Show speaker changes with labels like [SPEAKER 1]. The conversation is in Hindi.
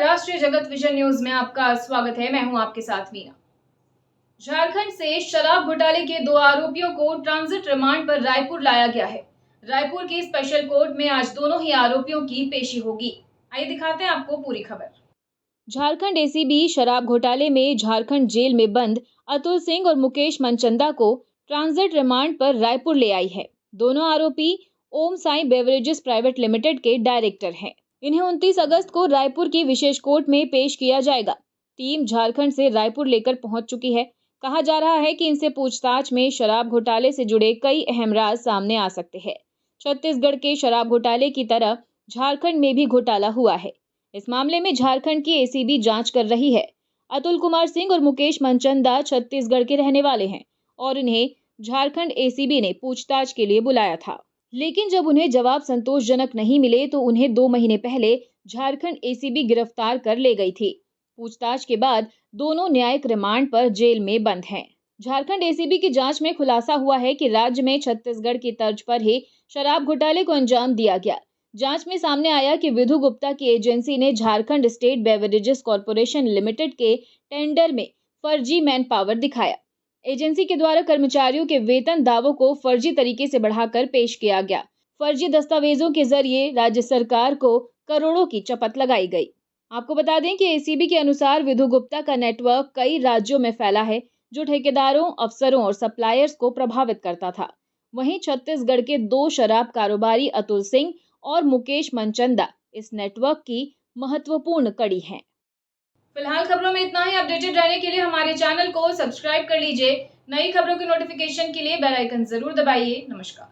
[SPEAKER 1] राष्ट्रीय जगत विजन न्यूज में आपका स्वागत है। मैं हूं आपके साथ मीना। झारखंड से शराब घोटाले के 2 आरोपियों को ट्रांजिट रिमांड पर रायपुर लाया गया है। रायपुर की स्पेशल कोर्ट में आज दोनों ही आरोपियों की पेशी होगी। आइए दिखाते हैं आपको पूरी खबर। झारखंड एसीबी शराब घोटाले में झारखंड जेल में बंद अतुल सिंह और मुकेश मनचंदा को ट्रांजिट रिमांड पर रायपुर ले आई है। दोनों आरोपी ओम साई बेवरेजेस प्राइवेट लिमिटेड के डायरेक्टर हैं। इन्हें 29 अगस्त को रायपुर की विशेष कोर्ट में पेश किया जाएगा। टीम झारखंड से रायपुर लेकर पहुंच चुकी है। कहा जा रहा है कि इनसे पूछताछ में शराब घोटाले से जुड़े कई अहम राज सामने आ सकते हैं। छत्तीसगढ़ के शराब घोटाले की तरह झारखंड में भी घोटाला हुआ है। इस मामले में झारखंड की एसीबी जांच कर रही है। अतुल कुमार सिंह और मुकेश मनचंदा छत्तीसगढ़ के रहने वाले हैं और इन्हें झारखंड एसीबी ने पूछताछ के लिए बुलाया था, लेकिन जब उन्हें जवाब संतोषजनक नहीं मिले तो उन्हें 2 महीने पहले झारखंड एसीबी गिरफ्तार कर ले गई थी। पूछताछ के बाद दोनों न्यायिक रिमांड पर जेल में बंद हैं। झारखंड एसीबी की जांच में खुलासा हुआ है कि राज्य में छत्तीसगढ़ की तर्ज पर ही शराब घोटाले को अंजाम दिया गया। जांच में सामने आया कि विधु गुप्ता की एजेंसी ने Jharkhand state beverages corporation limited के टेंडर में फर्जी मैन पावर दिखाया। एजेंसी के द्वारा कर्मचारियों के वेतन दावों को फर्जी तरीके से बढ़ाकर पेश किया गया। फर्जी दस्तावेजों के जरिए राज्य सरकार को करोड़ों की चपत लगाई गई। आपको बता दें कि एसीबी के अनुसार विधु गुप्ता का नेटवर्क कई राज्यों में फैला है, जो ठेकेदारों, अफसरों और सप्लायर्स को प्रभावित करता था। वहीं छत्तीसगढ़ के 2 शराब कारोबारी अतुल सिंह और मुकेश मनचंदा इस नेटवर्क की महत्वपूर्ण कड़ी हैं। फिलहाल खबरों में इतना ही। अपडेटेड रहने के लिए हमारे चैनल को सब्सक्राइब कर लीजिए। नई खबरों की नोटिफिकेशन के लिए बेल आइकन जरूर दबाइए। नमस्कार।